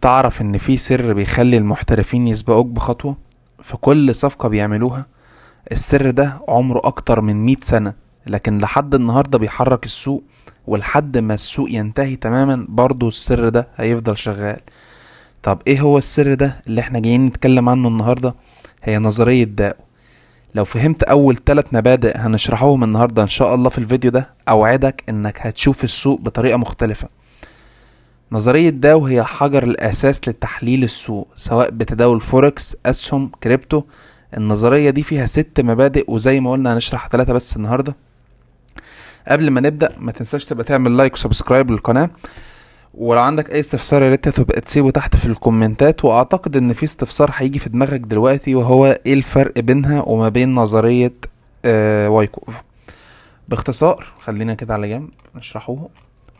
تعرف ان في سر بيخلي المحترفين يسبقوك بخطوة في كل صفقة بيعملوها؟ السر ده عمره اكتر من 100 سنة، لكن لحد النهاردة بيحرك السوق، ولحد ما السوق ينتهي تماما برضو السر ده هيفضل شغال. طب ايه هو السر ده اللي احنا جايين نتكلم عنه النهاردة؟ هي نظرية داو. لو فهمت اول 3 مبادئ هنشرحوهم النهاردة ان شاء الله في الفيديو ده، اوعدك انك هتشوف السوق بطريقة مختلفة. نظرية داو هي حجر الأساس لتحليل السوق، سواء بتداول فوركس، أسهم، كريبتو. النظرية دي فيها 6 مبادئ، وزي ما قلنا هنشرح 3 بس النهاردة. قبل ما نبدأ ما تنساش تبقى تعمل لايك وسبسكرايب للقناة، ولو عندك أي استفسار يا ريت تبقى تسيبه تحت في الكومنتات. وأعتقد إن في استفسار هيجي في دماغك دلوقتي، وهو إيه الفرق بينها وما بين نظرية وايكوف. باختصار خلينا كده على جنب نشرحوه.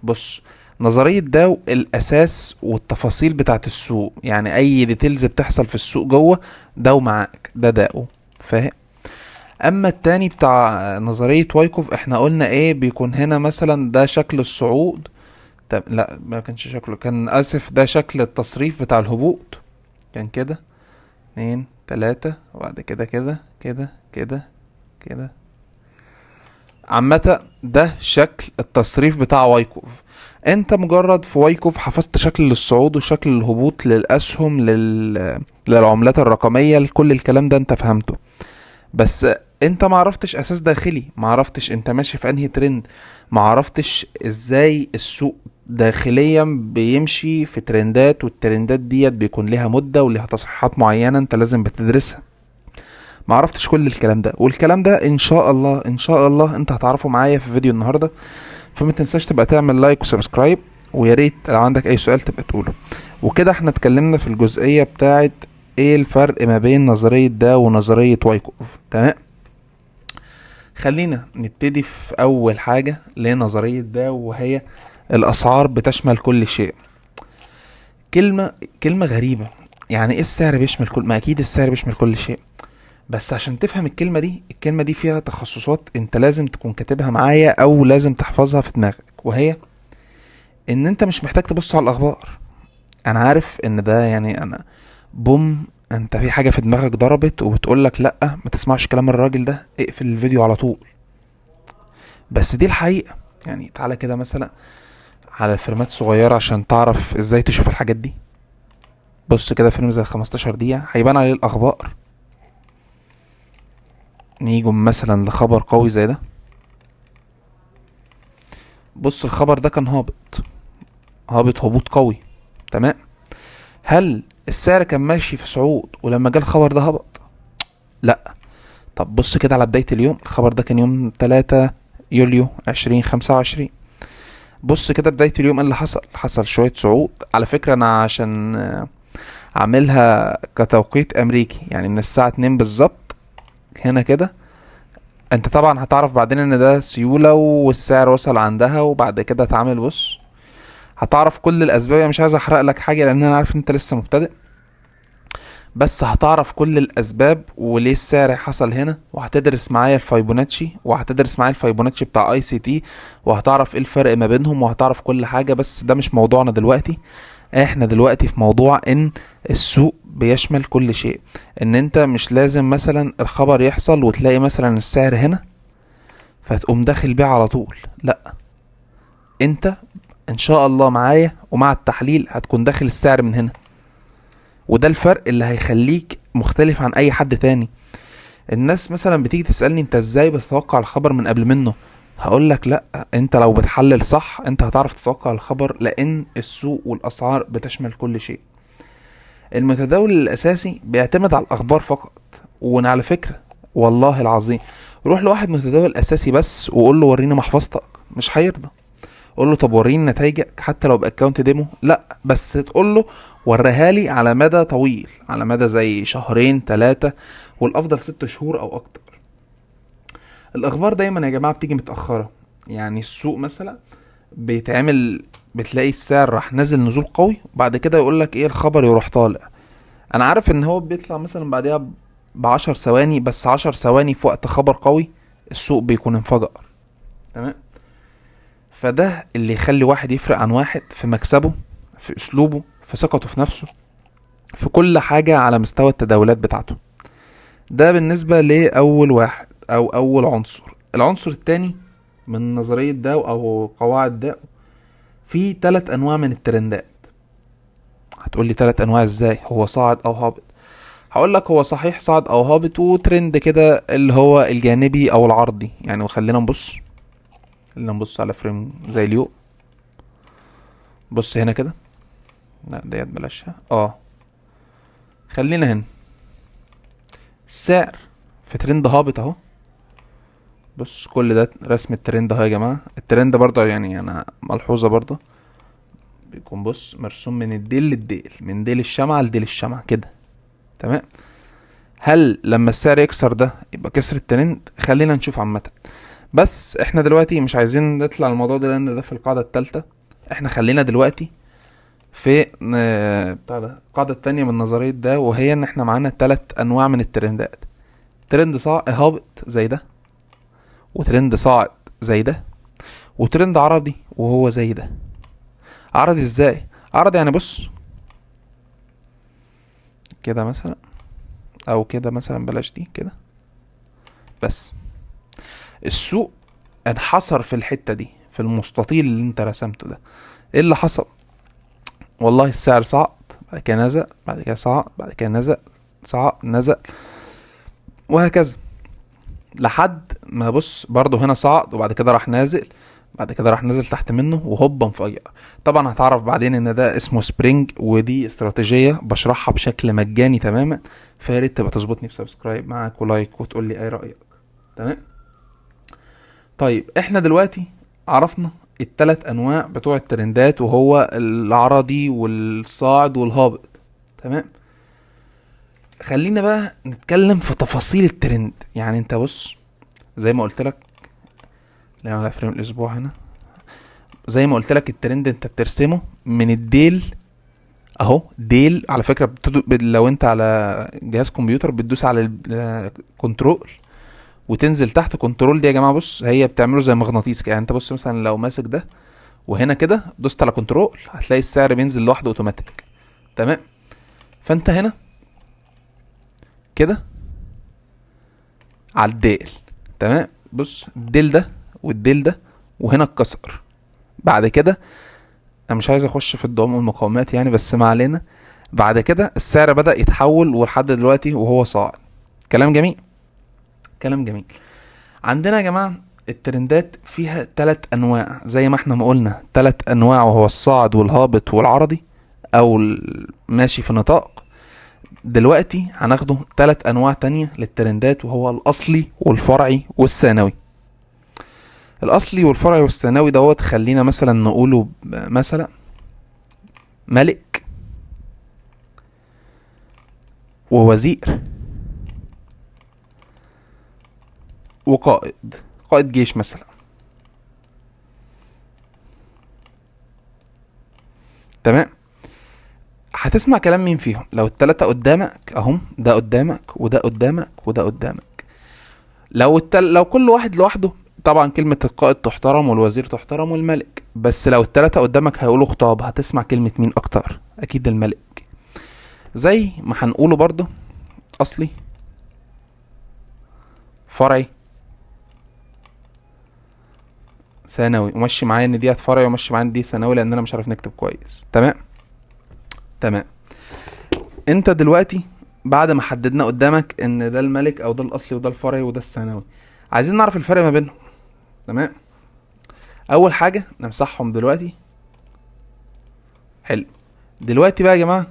بص، نظرية داو الأساس والتفاصيل بتاعت السوق، يعني أي ديتيلز بتحصل في السوق جوه داو معاك، ده داو، فاهم؟ أما التاني بتاع نظرية وايكوف احنا قلنا ايه بيكون هنا، مثلا ده شكل الصعود. طب لا، ما كانش شكله، كان آسف، ده شكل التصريف بتاع الهبوط. كان كده 2 3 وبعد كده كده كده كده كده. عامة ده شكل التصريف بتاع وايكوف. انت مجرد في وايكوف حفظت شكل الصعود وشكل الهبوط للاسهم للعملات الرقمية، لكل الكلام ده انت فهمته، بس انت معرفتش اساس داخلي، معرفتش انت ماشي في انهي ترند، معرفتش ازاي السوق داخليا بيمشي في ترندات، والترندات ديت بيكون لها مدة ولها تصحيحات معينة انت لازم بتدرسها. ما عرفتش كل الكلام ده، والكلام ده ان شاء الله ان شاء الله انت هتعرفه معايا في فيديو النهارده. فما تنساش تبقى تعمل لايك وسبسكرايب، ويا ريت لو عندك اي سؤال تبقى تقوله. وكده احنا اتكلمنا في الجزئيه بتاعه ايه الفرق ما بين نظريه ده ونظريه وايكوف، تمام؟ خلينا نبتدي في اول حاجه لنظريه ده، وهي الاسعار بتشمل كل شيء. كلمه غريبه، يعني ايه السعر بيشمل كل؟ ما اكيد السعر بيشمل كل شيء، بس عشان تفهم الكلمة دي فيها تخصصات انت لازم تكون كاتبها معايا او لازم تحفظها في دماغك، وهي ان انت مش محتاج تبص على الاخبار. انا عارف ان ده يعني انا انت في حاجة في دماغك ضربت وبتقولك لا ما تسمعش كلام الراجل ده، اقفل الفيديو على طول. بس دي الحقيقة. يعني تعالى كده مثلا على فيرمات صغيرة عشان تعرف ازاي تشوف الحاجات دي. بص كده فيلم زي 15 دقيقة هيبان عليه الاخبار. نيجوا مثلا لخبر قوي زي ده. بص الخبر ده كان هابط هبوط قوي، تمام؟ هل السعر كان ماشي في صعود ولما جه الخبر ده هبط؟ لا. طب بص كده على بداية اليوم، الخبر ده كان يوم 3 يوليو 2025. بص كده بداية اليوم اللي حصل شوية صعود. على فكرة انا عشان عاملها كتوقيت امريكي، يعني من الساعة 2 بالظبط هنا كده. انت طبعا هتعرف بعدين ان ده سيولة والسعر وصل عندها، وبعد كده اتعامل. بص هتعرف كل الاسباب، يعني مش عايز احرق لك حاجه لان انا عارف ان انت لسه مبتدئ، بس هتعرف كل الاسباب وليه السعر حصل هنا، وهتدرس معايا الفيبوناتشي بتاع اي سي تي، وهتعرف ايه الفرق ما بينهم، وهتعرف كل حاجه. بس ده مش موضوعنا دلوقتي. احنا دلوقتي في موضوع ان السوق بيشمل كل شيء، ان انت مش لازم مثلا الخبر يحصل وتلاقي مثلا السعر هنا فتقوم داخل بيه على طول، لا. انت ان شاء الله معايا ومع التحليل هتكون داخل السعر من هنا، وده الفرق اللي هيخليك مختلف عن اي حد تاني. الناس مثلا بتيجي تسألني انت ازاي بتتوقع الخبر من قبل منه؟ هقولك لا، انت لو بتحلل صح انت هتعرف تتوقع الخبر، لان السوق والاسعار بتشمل كل شيء. المتداول الاساسي بيعتمد على الاخبار فقط. وانا على فكرة والله العظيم روح لواحد متداول اساسي بس وقول له وريني محفظتك، مش هيرضى. قول له طب وريني نتائجك حتى لو باكونت ديمو، لا، بس تقول له وريها لي على مدى طويل، على مدى زي 2 3 والافضل 6 شهور او اكتر. الاخبار دايما يا جماعه بتيجي متاخره. يعني السوق مثلا بتلاقي السعر راح نازل نزول قوي، وبعد كده يقول لك ايه الخبر يروح طالع. انا عارف ان هو بيطلع مثلا بعدها ب10 ثواني، بس 10 ثواني في وقت خبر قوي السوق بيكون انفجر، تمام؟ فده اللي يخلي واحد يفرق عن واحد في مكسبه، في اسلوبه، في ثقته في نفسه، في كل حاجة على مستوى التداولات بتاعته. ده بالنسبة لأول واحد أو أول عنصر. العنصر التاني من نظرية داو أو قواعد داو، في 3 أنواع من الترندات. هتقولي 3 أنواع ازاي؟ هو صاعد أو هابط؟ هقولك هو صحيح صاعد أو هابط، وترند كده اللي هو الجانبي أو العرضي يعني. وخلينا نبص على فريم زي اليوم. بص هنا كده، لا ديت بلاشها. خلينا هنا، السعر في ترند هابط اهو. بص كل ده رسم الترند اهو يا جماعه. الترند برضه يعني انا ملحوظه برضه بيكون بص مرسوم من الديل للديل، من ديل الشمعة لديل الشمعة كده. تمام. هل لما السعر يكسر ده يبقى كسر الترند؟ خلينا نشوف عامه. بس احنا دلوقتي مش عايزين نطلع الموضوع ده لان ده في القاعده الثالثه. احنا خلينا دلوقتي في بتاع ده القاعده الثانيه من نظريه ده، وهي ان احنا معانا 3 انواع من الترندات. ترند صاعد هابط زي ده، وترند صاعد زي ده، وترند عرضي وهو زي ده. عرضي ازاي؟ عرضي يعني بص كده مثلا، او كده مثلا، بلاش دي كده. بس السوق انحصر في الحتة دي، في المستطيل اللي انت رسمته ده. ايه اللي حصل؟ والله السعر صعد، بعد كده نزل، بعد كده صعد، بعد كده نزل، صعد نزل، وهكذا لحد ما بص برضو هنا صعد، وبعد كده راح نازل، بعد كده راح نازل تحت منه وهوبا مفير. طبعا هتعرف بعدين ان ده اسمه سبرينج، ودي استراتيجية بشرحها بشكل مجاني تماما. فياريت تبقى تظبطني بسبسكرايب معاك ولايك وتقول لي اي رأيك. تمام. طيب احنا دلوقتي عرفنا ال3 انواع بتوع الترندات، وهو العرضي والصاعد والهابط. تمام. خلينا بقى نتكلم في تفاصيل الترند. يعني انت بص زي ما قلت لك، لما على فريم الاسبوع هنا، زي ما قلت لك الترند انت بترسمه من الديل اهو. ديل على فكرة لو انت على جهاز كمبيوتر بتدوس على الكنترول وتنزل تحت. كنترول دي يا جماعة بص هي بتعمله زي مغناطيس كده. يعني انت بص مثلا لو ماسك ده وهنا كده دوست على كنترول، هتلاقي السعر بينزل لوحده اوتوماتيك. تمام. فانت هنا كده على الديل. تمام. بص الديل ده والديل ده، وهنا اتكسر. بعد كده انا مش عايز اخش في الدعم والمقاومات يعني، بس ما علينا. بعد كده السعر بدأ يتحول، ولحد دلوقتي وهو صاعد. كلام جميل، كلام جميل. عندنا يا جماعة الترندات فيها 3 انواع زي ما احنا ما قلنا، 3 انواع، وهو الصاعد والهابط والعرضي او ماشي في نطاق. دلوقتي هناخده 3 انواع تانية للترندات، وهو الاصلي والفرعي والثانوي. الاصلي والفرعي والثانوي دوت خلينا مثلا نقوله مثلا ملك ووزير وقائد، قائد جيش مثلا. تمام. هتسمع كلام مين فيهم؟ لو ال3 قدامك اهم، ده قدامك وده قدامك وده قدامك. لو كل واحد لوحده طبعا كلمة القائد تحترم والوزير تحترم والملك. بس لو ال3 قدامك هيقولوا خطاب، هتسمع كلمة مين اكتر؟ اكيد الملك. زي ما هنقوله برضه اصلي، فرعي، ثانوي. ومشي معايا ان ديت فرعي، ومشي معايا ان دي ثانوي، لان انا مش عارف نكتب كويس. تمام. تمام. انت دلوقتي بعد ما حددنا قدامك ان ده الملك او ده الاصلي وده الفرعي وده الثانوي، عايزين نعرف الفرق ما بينهم. تمام. اول حاجه نمسحهم دلوقتي. حلو. دلوقتي بقى يا جماعه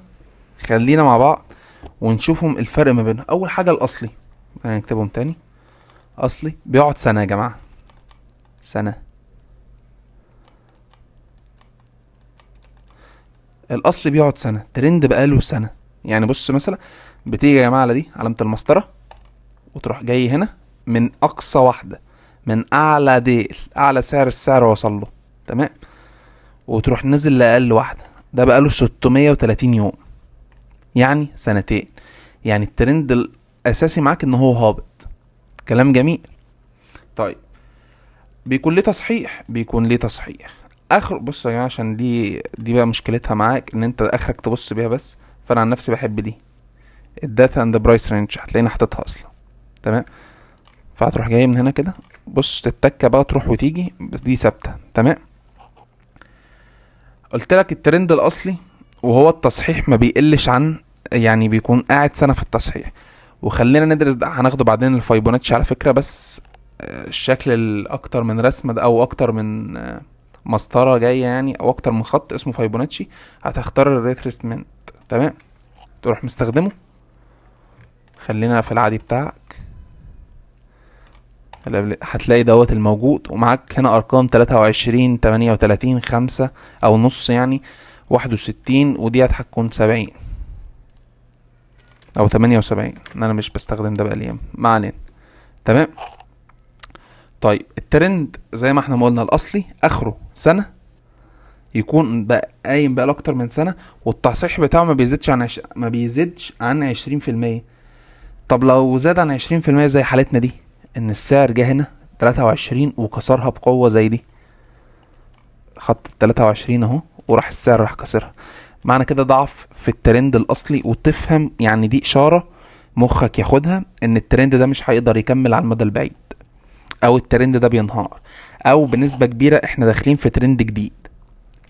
خلينا مع بعض ونشوفهم الفرق ما بينهم. اول حاجه الاصلي، هنكتبهم تاني. اصلي بيقعد سنه يا جماعه، سنه. الاصلي بيقعد سنه، ترند بقاله سنه. يعني بص مثلا بتيجي يا جماعه على دي علامه المسطره، وتروح جاي هنا من اقصى واحده، من اعلى ديل، اعلى السعر وصل له. تمام. وتروح نزل لاقل واحده، ده بقاله 630 يوم، يعني سنتين. يعني الترند الاساسي معاك ان هو هابط. كلام جميل. طيب بيكون ليه تصحيح؟ بيكون ليه تصحيح. اخر بص يا جماعه، عشان دي بقى مشكلتها معاك ان انت اخرك تبص بيها بس. فانا عن نفسي بحب دي، الداتا اند برايس رينج، هتلاقيني حاططها اصلا. تمام. فهتروح جاي من هنا كده، بص تتكه بقى تروح وتيجي، بس دي ثابته. تمام. قلت لك الترند الاصلي وهو التصحيح ما بيقلش عن، يعني بيكون قاعد سنه في التصحيح. وخلينا ندرس ده، هناخده بعدين الفايبوناتشي على فكره. بس الشكل الاكتر من رسمه ده، او اكتر من مسطره جايه يعني، او اكتر من خط اسمه فايبوناتشي. هتختار الريتريسمنت. تمام. تروح مستخدمه. خلينا في العادي بتاعك. هتلاقي دوت الموجود، ومعاك هنا ارقام 23 38 5 او نص يعني 61، وديت هتكون 70 او 78. انا مش بستخدم ده بقى اليوم، ما علينا. تمام. طيب الترند زي ما احنا ما قلنا الاصلي اخره سنه، يكون بقى قايم بقى لاكتر من سنه، والتصحيح بتاعه ما بيزيدش عن 20%. طب لو زاد عن 20% زي حالتنا دي، ان السعر جه هنا 23 وكسرها بقوه زي دي، خط 23 اهو، وراح السعر راح كسرها، معنى كده ضعف في الترند الاصلي. وتفهم يعني دي اشاره مخك ياخدها ان الترند ده مش هيقدر يكمل على المدى البعيد، او الترند ده بينهار، او بنسبه كبيره احنا داخلين في ترند جديد.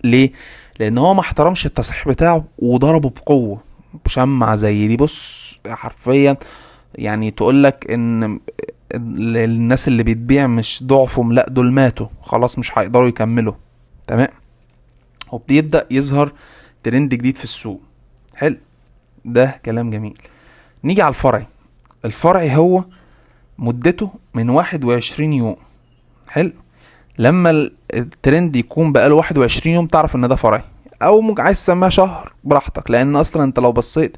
ليه؟ لان هو ما احترمش التصحيح بتاعه وضربه بقوه بشمعة زي دي. بص حرفيا يعني تقول لك ان الناس اللي بتبيع مش ضعفهم، لا دول ماتوا خلاص، مش هيقدروا يكملوا. تمام. وبيبدأ يظهر ترند جديد في السوق. حلو، ده كلام جميل. نيجي على الفرعي. الفرعي هو مدته من 21 يوم. حلو. لما الترند يكون بقاله 21 يوم تعرف ان ده فرعي، او ممكن عايز تسميها شهر براحتك، لان اصلا انت لو بصيت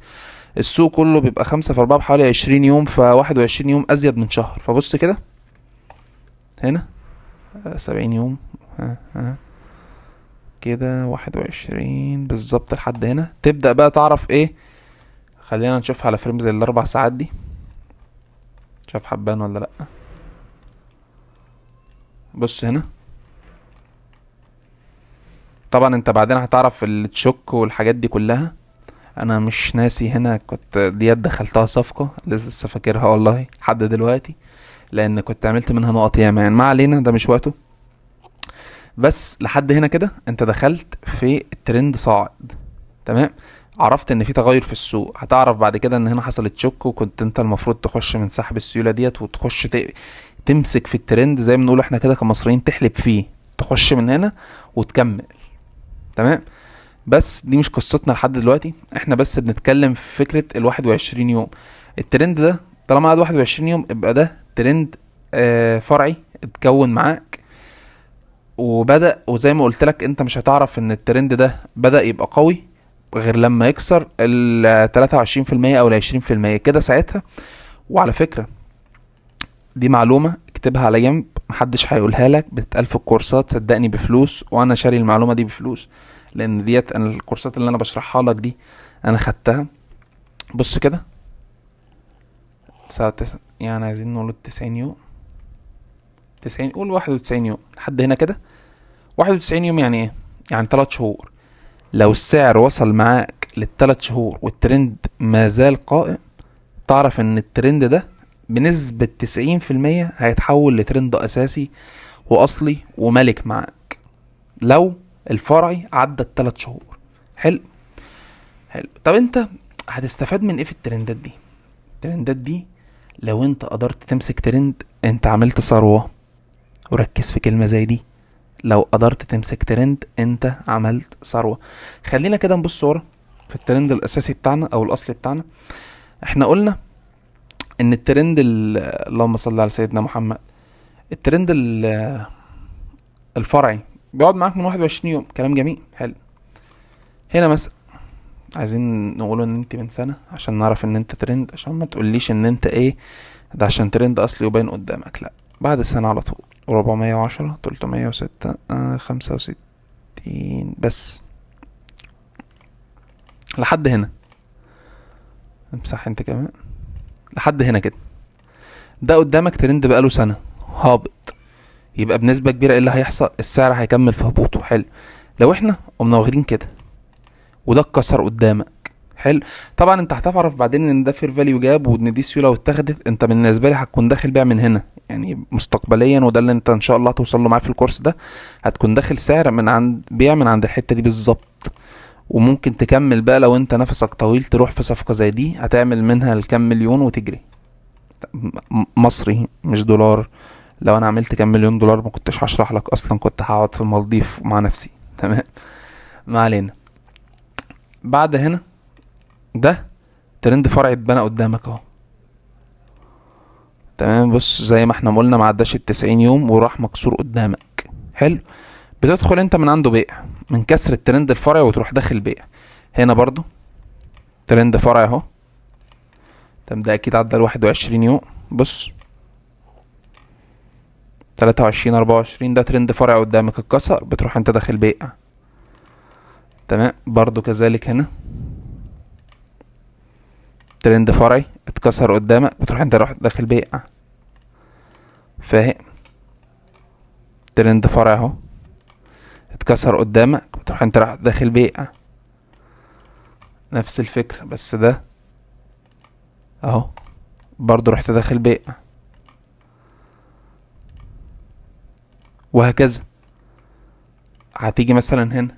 السوق كله بيبقى 5 في 4 بحوالي 20 يوم، ف21 يوم ازيد من شهر. فبص كده هنا 70 يوم، ها كده 21 بالظبط لحد هنا. تبدأ بقى تعرف ايه. خلينا نشوفها على فريم زي ال4 ساعات دي، شايف حبان ولا لأ. بص هنا طبعا انت بعدين هتعرف التشوك والحاجات دي كلها. انا مش ناسي، هنا كنت ديت دخلتها صفقة لسه فاكرها والله لحد دلوقتي، لان كنت عملت منها نقط ياما يعني. ما علينا، ده مش وقته. بس لحد هنا كده انت دخلت في الترند صاعد. تمام. عرفت ان في تغير في السوق. هتعرف بعد كده ان هنا حصلت شوك، وكنت انت المفروض تخش من سحب السيولة ديت وتخش تمسك في الترند زي ما بنقول احنا كده كمصريين، تحلب فيه، تخش من هنا وتكمل. تمام. بس دي مش قصتنا لحد دلوقتي، احنا بس بنتكلم في فكرة ال21 يوم. الترند ده طالما قعد 21 يوم يبقى ده ترند فرعي اتكون معاك وبدأ. وزي ما قلت لك انت مش هتعرف ان الترند ده بدأ يبقى قوي غير لما يكسر ال 23% او ال 20% كده ساعتها. وعلى فكرة دي معلومة اكتبها على جنب، محدش هيقولها لك، بتتقال في الكورسات صدقني بفلوس، وانا شاري المعلومة دي بفلوس، لان ديت انا الكورسات اللي انا بشرحها لك دي انا خدتها. بص كده يعني عايزين نقول 90 يوم، 90، قول 91 يوم لحد هنا كده. 91 يوم يعني ايه؟ يعني 3 شهور. لو السعر وصل معاك لل3 شهور والترند ما زال قائم، تعرف ان الترند ده بنسبة 90% هيتحول لترند اساسي واصلي وملك معاك لو الفرعي عدى ال3 شهور. حلو. حلو. طب انت هتستفاد من ايه في الترندات دي؟ الترندات دي لو انت قدرت تمسك ترند انت عملت ثروة. وركز في كلمة زي دي، لو قدرت تمسك ترند انت عملت ثروة. خلينا كده نبص ورا في الترند الاساسي بتاعنا او الاصلي بتاعنا. احنا قلنا ان الترند اللهم صل على سيدنا محمد، الترند الفرعي بيقعد معاك من 21 يوم. كلام جميل. حلو. هنا مثلا عايزين نقوله ان انت من سنة عشان نعرف ان انت ترند، عشان ما تقوليش ان انت ايه ده عشان ترند اصلي وباين قدامك. لا، بعد السنة على طول 410 306 65 بس لحد هنا. امسح انت كمان لحد هنا كده. ده قدامك ترند بقاله سنة هابط، يبقى بنسبة كبيرة ايه اللي هيحصل؟ السعر هيكمل في هبوطه. حلو. لو احنا قمنا واخدين كده وده اتكسر قدامك، حلو، طبعا انت هتعرف بعدين ان ده فير فاليو جاب وان دي سيوله واتخدت. انت بالنسبه لي هتكون داخل بيع من هنا يعني مستقبليا، وده اللي انت ان شاء الله هتوصل له معايا في الكورس ده. هتكون داخل سعر من عند بيع من عند الحته دي بالظبط، وممكن تكمل بقى لو انت نفسك طويل تروح في صفقه زي دي هتعمل منها الكام مليون وتجري. مصري مش دولار. لو انا عملت كام مليون دولار ما كنتش هشرح لك اصلا، كنت هقعد في المالديف مع نفسي. تمام، ما علينا. بعد هنا ده ترند فرعي اتبنى قدامك اهو. تمام، بص زي ما احنا قلنا ما عداش ال90 يوم وراح مكسور قدامك. حلو. بتدخل انت من عنده بيع من كسر الترند الفرعي وتروح داخل بيع هنا برضو ترند فرعي اهو. تمام، ده اكيد عدى ال21 يوم. بص 23 24 ده ترند فرعي قدامك اتكسر، بتروح انت داخل بيع. تمام، برضو كذلك هنا ترند فرعي اتكسر قدامك، بتروح انت داخل بيع. فاهم؟ ترند فرعي اهو اتكسر قدامك، بتروح انت راح داخل بيع. نفس الفكرة بس ده اهو برضو رحت داخل بيع، وهكذا. هتيجي مثلا هنا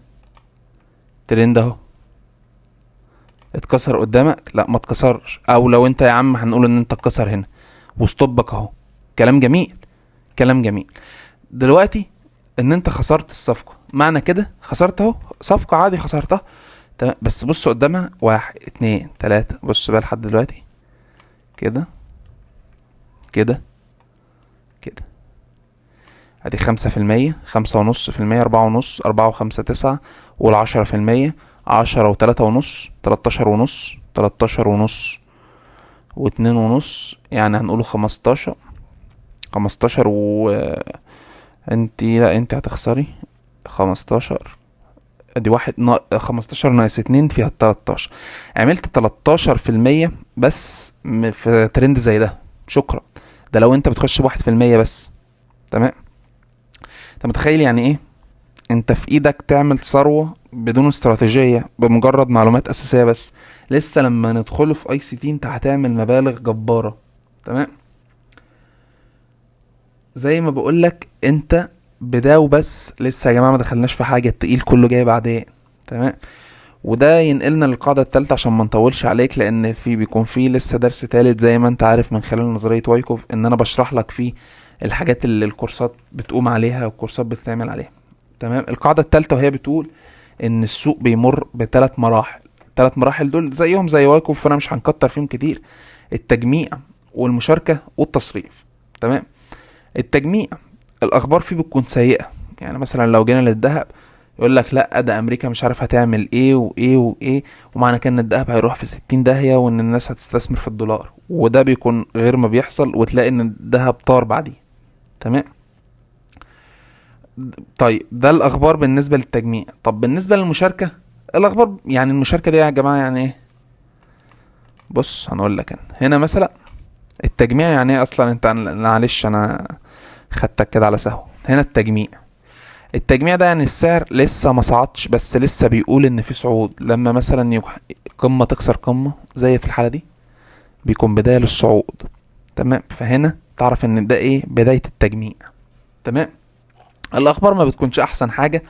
ترند اهو اتكسر قدامك، لا ما اتكسرش، او لو انت يا عم هنقول ان انت اتكسر هنا وستوبك اهو. كلام جميل، كلام جميل. دلوقتي ان انت خسرت الصفقة، معنى كده خسرت اهو صفقة عادي خسرتها. تمام، بس بص قدامها 1 2 3، بص بقى لحد دلوقتي كده كده كده، ادي 5%، 5.5%، 4.5، 4 و5 9، وال10%، 10 و3.5، 13.5، 13.5، و2.5، يعني هنقوله 15. 15 انتي لا انتي هتخسري 15. ادي 15 ناقص 2 فيها 13. عملت 13% بس في ترند زي ده. شكرا. ده لو انت بتخش ب1% بس. تمام، انت متخيل يعني ايه؟ انت في ايدك تعمل ثروة بدون استراتيجية بمجرد معلومات اساسية بس. لسه لما ندخله في اي سي تي انت هتعمل مبالغ جبارة. تمام، زي ما بقولك انت بداو بس لسه يا جماعة ما دخلناش في حاجة، التقيل كله جاي بعدين. تمام، وده ينقلنا للقاعدة التالتة عشان ما نطولش عليك، لان بيكون فيه لسه درس تالت زي ما انت عارف من خلال نظرية وايكوف ان انا بشرح لك فيه الحاجات اللي الكورسات بتقوم عليها والكورسات بتتعمل عليها. تمام، القاعدة التالتة وهي بتقول ان السوق بيمر بثلاث مراحل. ثلاث مراحل دول زيهم زي وايكوف فانا مش هنكتر فيهم كتير: التجميع والمشاركة والتصريف. تمام، التجميع الاخبار فيه بتكون سيئة. يعني مثلا لو جينا للذهب يقول لك لا ده امريكا مش عارف هتعمل ايه وايه وايه، ومعنى كده ان الذهب هيروح في 60 داهية وان الناس هتستثمر في الدولار، وده بيكون غير ما بيحصل، وتلاقي ان الذهب طار بعديه. تمام، طيب ده الاخبار بالنسبة للتجميع. طب بالنسبة للمشاركة، الاخبار يعني المشاركة دي يا جماعة يعني ايه؟ بص هنقول لك انا هنا مثلا التجميع يعني ايه اصلا. انت معلش انا خدتك كده على سهو. هنا التجميع ده يعني السعر لسه ما صعدش بس لسه بيقول ان في صعود. لما مثلا قمة تكسر قمة زي في الحالة دي بيكون بداية للصعود. تمام، فهنا تعرف ان ده ايه؟ بداية التجميع. تمام، الاخبار ما بتكونش احسن حاجة،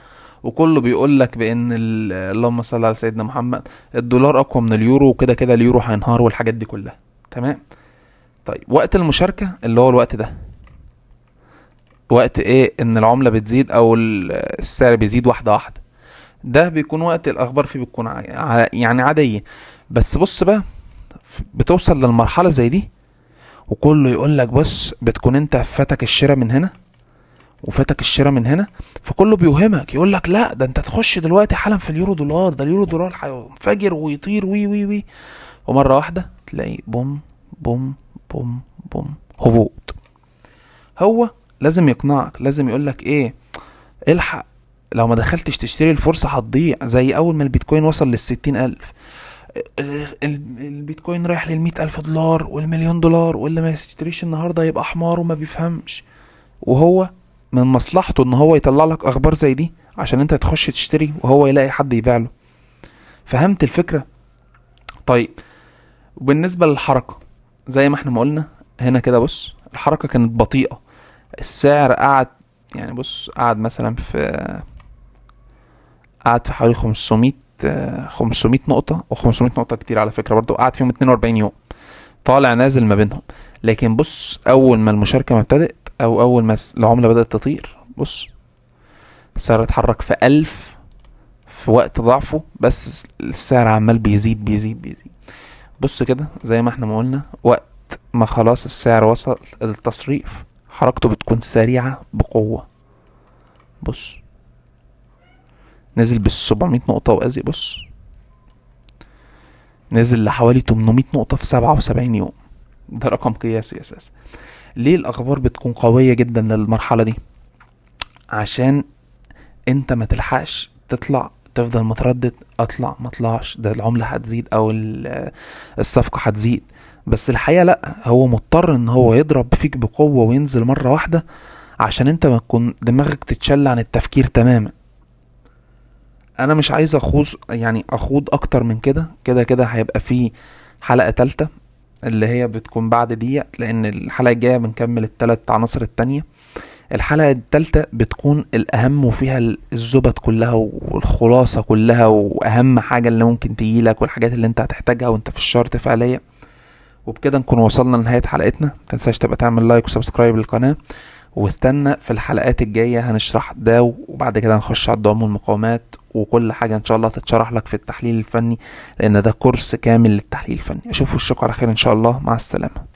وكله بيقول لك بان اللهم صل على سيدنا محمد الدولار اقوى من اليورو وكده كده اليورو هينهار والحاجات دي كلها. تمام، طيب وقت المشاركة اللي هو الوقت ده وقت ايه؟ ان العملة بتزيد او السعر بيزيد واحدة واحدة. ده بيكون وقت الاخبار فيه بتكون يعني عادية. بس بص بقى بتوصل للمرحلة زي دي وكله يقول لك بص بتكون انت فاتك الشراء من هنا وفاتك الشراء من هنا، فكله بيوهمك يقول لك لا ده انت تخش دلوقتي حالا في اليورو دولار، ده اليورو دولار هينفجر ويطير وي وي وي، ومرة واحدة تلاقي بوم بوم بوم بوم هبوط. هو لازم يقنعك، لازم يقولك ايه؟ الحق لو ما دخلتش تشتري الفرصة هتضيع. زي اول ما البيتكوين وصل لل60,000 البيتكوين رايح لل100,000 دولار والمليون دولار، واللي ما يشتريش النهاردة يبقى حمار وما بيفهمش. وهو من مصلحته ان هو يطلع لك اخبار زي دي عشان انت تخش تشتري وهو يلاقي حد يبيع له. فهمت الفكرة؟ طيب بالنسبة للحركة زي ما احنا ما قلنا هنا كده، بص الحركة كانت بطيئة، السعر قعد يعني بص قعد في حوالي 500 نقطة، و500 نقطة كتير على فكرة برضو، قعد فيهم 42 يوم طالع نازل ما بينهم. لكن بص اول ما المشاركة ما ابتدت او اول ما العملة بدأت تطير، بص السعر اتحرك في 1000 في وقت ضعفه، بس السعر عمال بيزيد بيزيد بيزيد. بص كده زي ما احنا ما قلنا، وقت ما خلاص السعر وصل التصريف حركته بتكون سريعة بقوة. بص نزل بال700 نقطة وازي، بص نزل لحوالي 800 نقطة في 77 يوم. ده رقم قياسي اساسا. ليه الاخبار بتكون قوية جدا للمرحلة دي؟ عشان انت ما تلحقش تطلع، تفضل متردد اطلع ما اطلعش، ده العملة هتزيد او الصفقة هتزيد. بس الحقيقة لا، هو مضطر ان هو يضرب فيك بقوة وينزل مرة واحدة عشان انت ما تكون دماغك تتشل عن التفكير تماما. انا مش عايز اخوض اكتر من كده. كده كده هيبقى في حلقة تالتة اللي هي بتكون بعد دي، لان الحلقة الجاية بنكمل الثلاث عناصر التانية. الحلقة التالتة بتكون الأهم وفيها الزبد كلها والخلاصة كلها وأهم حاجة اللي ممكن تجيلك والحاجات اللي انت هتحتاجها وانت في الشرط فعليا. وبكده نكون وصلنا لنهاية حلقتنا. متنساش تبقى تعمل لايك وسبسكرايب للقناة، واستنى في الحلقات الجاية هنشرح ده، وبعد كده هنخش على الدعم والمقاومات وكل حاجة ان شاء الله تتشرح لك في التحليل الفني، لان ده كورس كامل للتحليل الفني. اشوف وشكوا على خير ان شاء الله، مع السلامة.